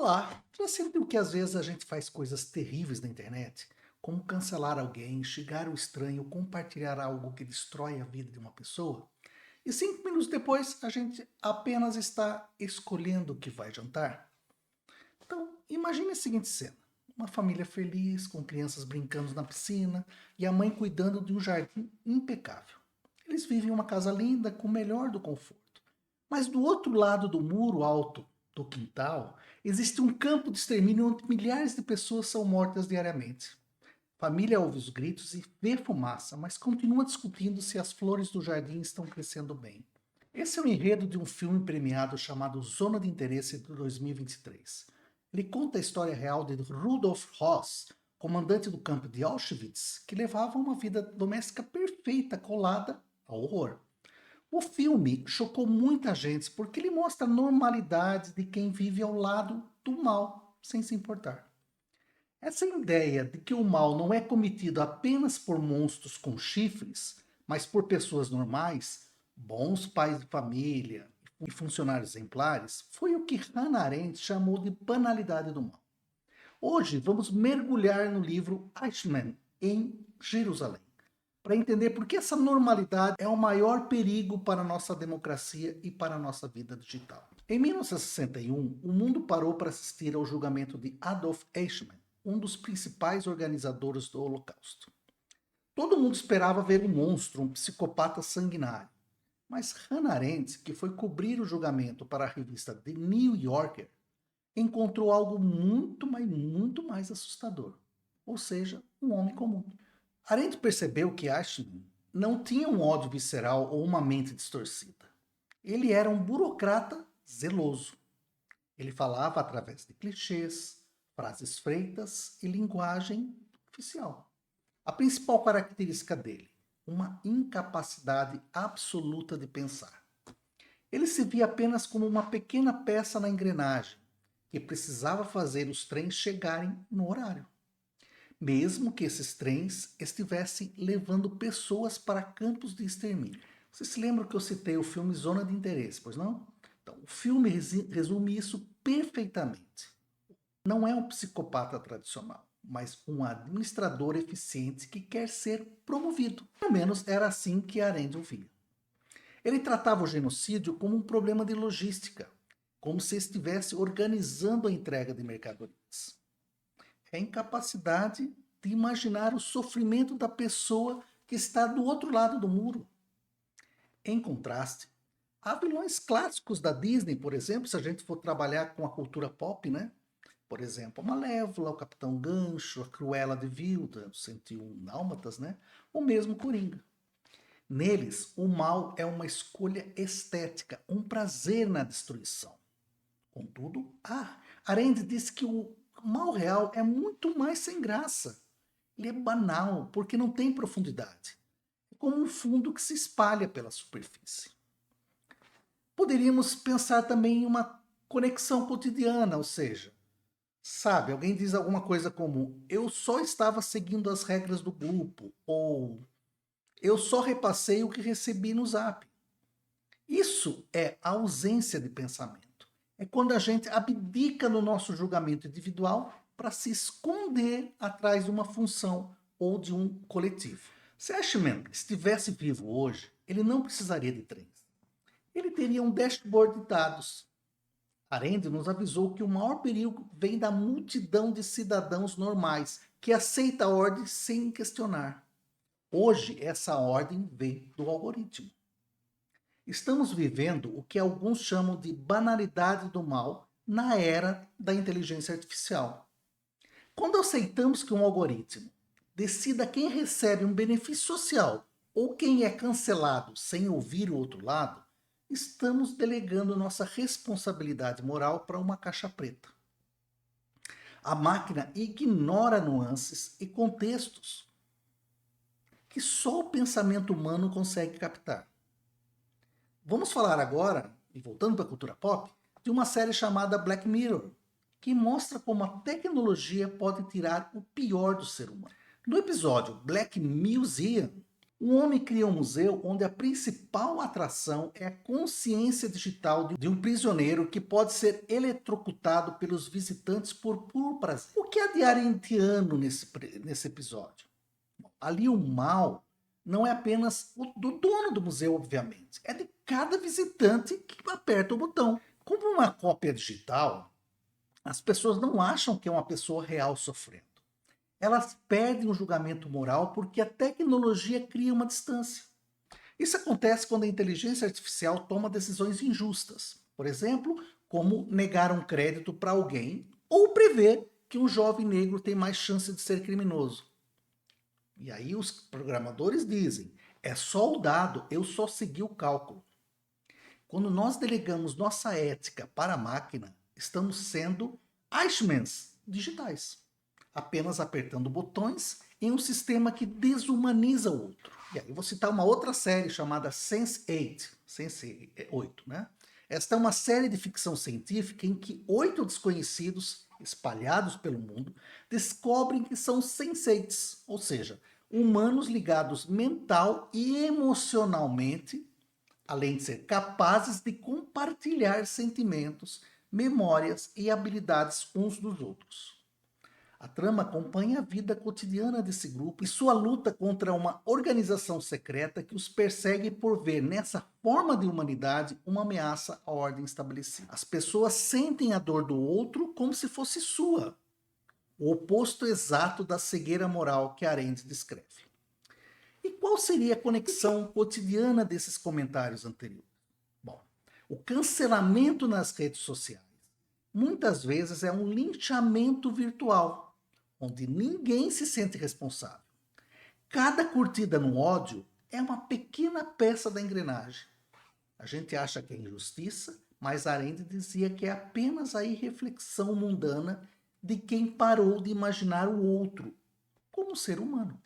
Olá, já sentiu que às vezes a gente faz coisas terríveis na internet? Como cancelar alguém, xingar o estranho, compartilhar algo que destrói a vida de uma pessoa? E 5 minutos depois a gente apenas está escolhendo o que vai jantar? Então, imagine a seguinte cena. Uma família feliz, com crianças brincando na piscina e a mãe cuidando de um jardim impecável. Eles vivem em uma casa linda, com o melhor do conforto. Mas do outro lado do muro alto do quintal, existe um campo de extermínio onde milhares de pessoas são mortas diariamente. A família ouve os gritos e vê fumaça, mas continua discutindo se as flores do jardim estão crescendo bem. Esse é o enredo de um filme premiado chamado Zona de Interesse de 2023. Ele conta a história real de Rudolf Höss, comandante do campo de Auschwitz, que levava uma vida doméstica perfeita colada ao horror. O filme chocou muita gente porque ele mostra a normalidade de quem vive ao lado do mal, sem se importar. Essa ideia de que o mal não é cometido apenas por monstros com chifres, mas por pessoas normais, bons pais de família e funcionários exemplares, foi o que Hannah Arendt chamou de banalidade do mal. Hoje vamos mergulhar no livro Eichmann em Jerusalém, para entender por que essa normalidade é o maior perigo para a nossa democracia e para a nossa vida digital. Em 1961, o mundo parou para assistir ao julgamento de Adolf Eichmann, um dos principais organizadores do Holocausto. Todo mundo esperava ver um monstro, um psicopata sanguinário. Mas Hannah Arendt, que foi cobrir o julgamento para a revista The New Yorker, encontrou algo muito mais assustador. Ou seja, um homem comum. Arendt percebeu que Eichmann não tinha um ódio visceral ou uma mente distorcida. Ele era um burocrata zeloso. Ele falava através de clichês, frases feitas e linguagem oficial. A principal característica dele, uma incapacidade absoluta de pensar. Ele se via apenas como uma pequena peça na engrenagem, que precisava fazer os trens chegarem no horário. Mesmo que esses trens estivessem levando pessoas para campos de extermínio. Você se lembra que eu citei o filme Zona de Interesse, pois não? Então, o filme resume isso perfeitamente. Não é um psicopata tradicional, mas um administrador eficiente que quer ser promovido. Pelo menos era assim que Arendt o via. Ele tratava o genocídio como um problema de logística, como se estivesse organizando a entrega de mercadorias. É a incapacidade de imaginar o sofrimento da pessoa que está do outro lado do muro. Em contraste, há vilões clássicos da Disney, por exemplo, se a gente for trabalhar com a cultura pop, né? Por exemplo, a Malévola, o Capitão Gancho, a Cruella de Vil, dos 101 Dálmatas, né? Ou mesmo Coringa. Neles, o mal é uma escolha estética, um prazer na destruição. Contudo, Arendt disse que o mal real é muito mais sem graça. Ele é banal, porque não tem profundidade. É como um fundo que se espalha pela superfície. Poderíamos pensar também em uma conexão cotidiana, ou seja, sabe, alguém diz alguma coisa como eu só estava seguindo as regras do grupo, ou eu só repassei o que recebi no zap. Isso é a ausência de pensamento. É quando a gente abdica no nosso julgamento individual para se esconder atrás de uma função ou de um coletivo. Se Ashman estivesse vivo hoje, ele não precisaria de trens. Ele teria um dashboard de dados. Arendt nos avisou que o maior perigo vem da multidão de cidadãos normais que aceita a ordem sem questionar. Hoje, essa ordem vem do algoritmo. Estamos vivendo o que alguns chamam de banalidade do mal na era da inteligência artificial. Quando aceitamos que um algoritmo decida quem recebe um benefício social ou quem é cancelado sem ouvir o outro lado, estamos delegando nossa responsabilidade moral para uma caixa preta. A máquina ignora nuances e contextos que só o pensamento humano consegue captar. Vamos falar agora, e voltando para a cultura pop, de uma série chamada Black Mirror, que mostra como a tecnologia pode tirar o pior do ser humano. No episódio Black Museum, Um homem cria um museu onde a principal atração é a consciência digital de um prisioneiro que pode ser eletrocutado pelos visitantes por puro prazer. O que há de ariantiano nesse episódio? Ali o mal não é apenas o do dono do museu, obviamente. É de cada visitante que aperta o botão. Como uma cópia digital, as pessoas não acham que é uma pessoa real sofrendo. Elas perdem o julgamento moral porque a tecnologia cria uma distância. Isso acontece quando a inteligência artificial toma decisões injustas. Por exemplo, como negar um crédito para alguém ou prever que um jovem negro tem mais chance de ser criminoso. E aí os programadores dizem, é só o dado, eu só segui o cálculo. Quando nós delegamos nossa ética para a máquina, estamos sendo Eichmanns digitais, apenas apertando botões em um sistema que desumaniza o outro. E aí eu vou citar uma outra série chamada Sense8, Sense8, né? Esta é uma série de ficção científica em que 8 desconhecidos, espalhados pelo mundo, descobrem que são sense8s, ou seja, humanos ligados mental e emocionalmente, além de ser capazes de compartilhar sentimentos, memórias e habilidades uns dos outros. A trama acompanha a vida cotidiana desse grupo e sua luta contra uma organização secreta que os persegue por ver nessa forma de humanidade uma ameaça à ordem estabelecida. As pessoas sentem a dor do outro como se fosse sua, o oposto exato da cegueira moral que Arendt descreve. E qual seria a conexão cotidiana desses comentários anteriores? Bom, o cancelamento nas redes sociais muitas vezes é um linchamento virtual, onde ninguém se sente responsável. Cada curtida no ódio é uma pequena peça da engrenagem. A gente acha que é injustiça, mas Arendt dizia que é apenas a irreflexão mundana de quem parou de imaginar o outro como um ser humano.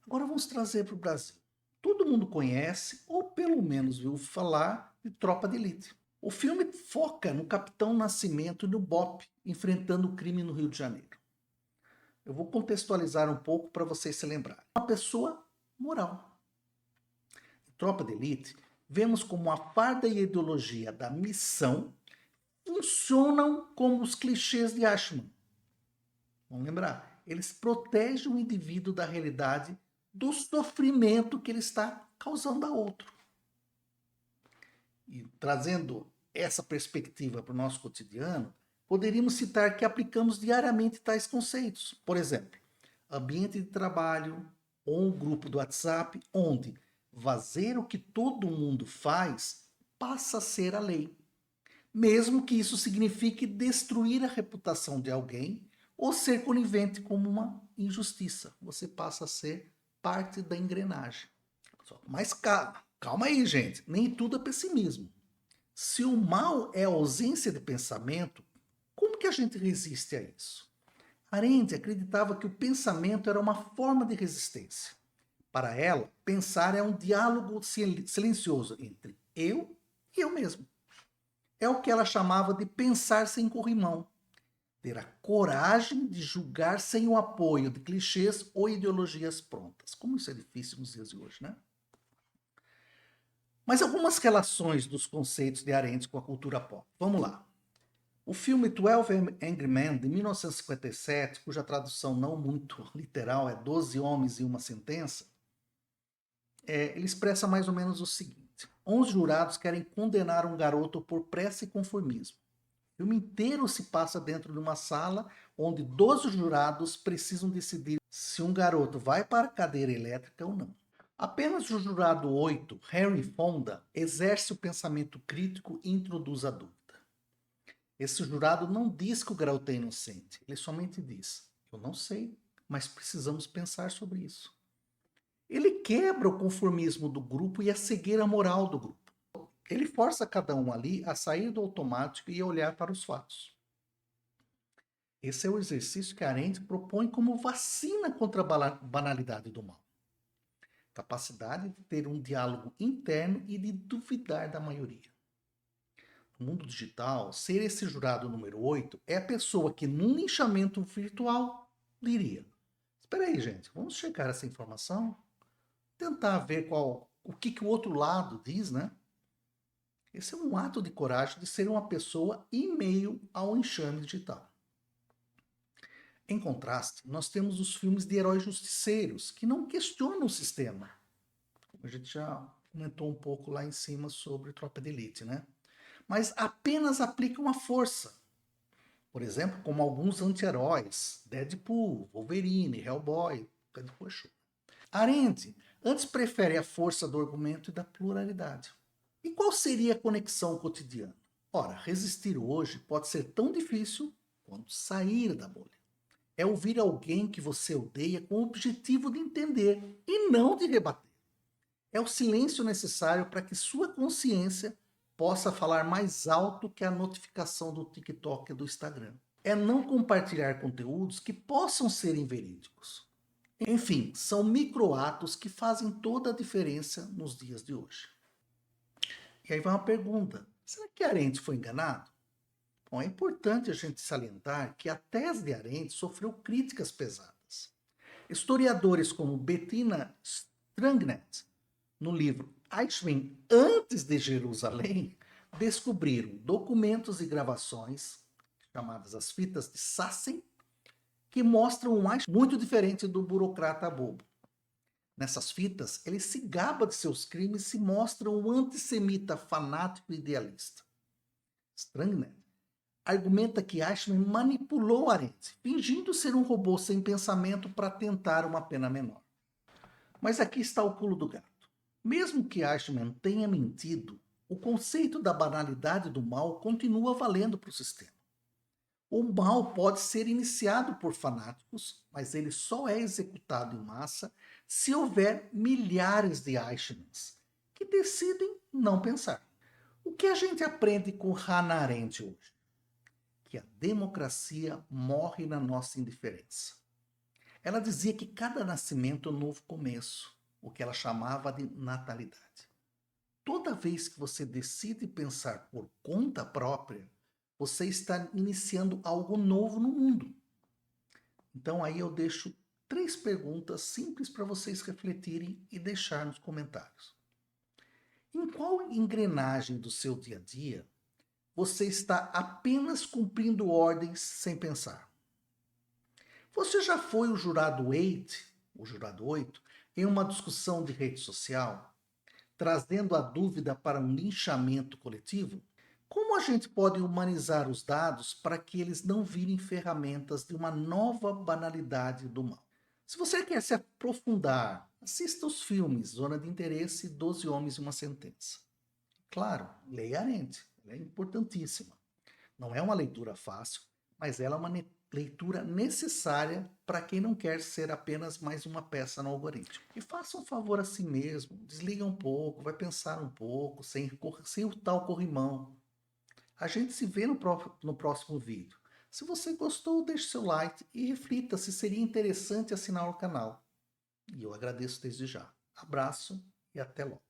Agora vamos trazer para o Brasil. Todo mundo conhece, ou pelo menos viu falar, de Tropa de Elite. O filme foca no Capitão Nascimento e no BOPE, enfrentando o crime no Rio de Janeiro. Eu vou contextualizar um pouco para vocês se lembrarem. Uma pessoa moral. Em Tropa de Elite, vemos como a farda e a ideologia da missão funcionam como os clichês de Ashman. Vamos lembrar, eles protegem o indivíduo da realidade do sofrimento que ele está causando a outro. E trazendo essa perspectiva para o nosso cotidiano, poderíamos citar que aplicamos diariamente tais conceitos. Por exemplo, ambiente de trabalho ou um grupo do WhatsApp onde fazer o que todo mundo faz passa a ser a lei, mesmo que isso signifique destruir a reputação de alguém ou ser conivente como uma injustiça. Você passa a ser parte da engrenagem. Mas calma aí, gente. Nem tudo é pessimismo. Se o mal é a ausência de pensamento, como que a gente resiste a isso? Arendt acreditava que o pensamento era uma forma de resistência. Para ela, pensar é um diálogo silencioso entre eu e eu mesmo. É o que ela chamava de pensar sem corrimão. Ter a coragem de julgar sem o apoio de clichês ou ideologias prontas. Como isso é difícil nos dias de hoje, né? Mas algumas relações dos conceitos de Arendt com a cultura pop. Vamos lá. O filme 12 Angry Men, de 1957, cuja tradução não muito literal é 12 Homens e uma Sentença, ele expressa mais ou menos o seguinte. 11 jurados querem condenar um garoto por pressa e conformismo. O filme inteiro se passa dentro de uma sala onde 12 jurados precisam decidir se um garoto vai para a cadeira elétrica ou não. Apenas o jurado 8, Henry Fonda, exerce o pensamento crítico e introduz a dúvida. Esse jurado não diz que o garoto é inocente, ele somente diz: eu não sei, mas precisamos pensar sobre isso. Ele quebra o conformismo do grupo e a cegueira moral do grupo. Ele força cada um ali a sair do automático e a olhar para os fatos. Esse é o exercício que Arendt propõe como vacina contra a banalidade do mal. Capacidade de ter um diálogo interno e de duvidar da maioria. No mundo digital, ser esse jurado número 8 é a pessoa que, num linchamento virtual, diria: espera aí, gente, vamos checar essa informação? tentar ver o que, que o outro lado diz, né? Esse é um ato de coragem de ser uma pessoa em meio ao enxame digital. Em contraste, nós temos os filmes de heróis justiceiros, que não questionam o sistema. A gente já comentou um pouco lá em cima sobre Tropa de Elite, né? Mas apenas aplicam a força. Por exemplo, como alguns anti-heróis, Deadpool, Wolverine, Hellboy, Deadpool é show. Arendt antes prefere a força do argumento e da pluralidade. E qual seria a conexão cotidiana? Ora, resistir hoje pode ser tão difícil quanto sair da bolha. É ouvir alguém que você odeia com o objetivo de entender e não de rebater. É o silêncio necessário para que sua consciência possa falar mais alto que a notificação do TikTok e do Instagram. É não compartilhar conteúdos que possam ser inverídicos. Enfim, são microatos que fazem toda a diferença nos dias de hoje. E aí vai uma pergunta: será que Arendt foi enganado? Bom, é importante a gente salientar que a tese de Arendt sofreu críticas pesadas. Historiadores como Bettina Strangnet, no livro Eichmann antes de Jerusalém, descobriram documentos e gravações, chamadas as fitas de Sassen, que mostram um Eichmann muito diferente do burocrata bobo. Nessas fitas, ele se gaba de seus crimes e se mostra um antissemita fanático e idealista. Strangnet argumenta que Eichmann manipulou Arendt, fingindo ser um robô sem pensamento para tentar uma pena menor. Mas aqui está o pulo do gato. Mesmo que Eichmann tenha mentido, o conceito da banalidade do mal continua valendo para o sistema. O mal pode ser iniciado por fanáticos, mas ele só é executado em massa se houver milhares de Eichmanns que decidem não pensar. O que a gente aprende com Hannah Arendt hoje? Que a democracia morre na nossa indiferença. Ela dizia que cada nascimento é um novo começo, o que ela chamava de natalidade. Toda vez que você decide pensar por conta própria, você está iniciando algo novo no mundo. Então aí eu deixo 3 perguntas simples para vocês refletirem e deixar nos comentários. Em qual engrenagem do seu dia a dia você está apenas cumprindo ordens sem pensar? Você já foi o jurado 8, o jurado 8, em uma discussão de rede social, trazendo a dúvida para um linchamento coletivo? Como a gente pode humanizar os dados para que eles não virem ferramentas de uma nova banalidade do mal? Se você quer se aprofundar, assista os filmes Zona de Interesse e 12 Homens e uma Sentença. Claro, leia Arendt, ela é importantíssima. Não é uma leitura fácil, mas ela é uma leitura necessária para quem não quer ser apenas mais uma peça no algoritmo. E faça um favor a si mesmo, desliga um pouco, vai pensar um pouco, sem o tal corrimão. A gente se vê no próximo vídeo. Se você gostou, deixe seu like e reflita se seria interessante assinar o canal. E eu agradeço desde já. Abraço e até logo.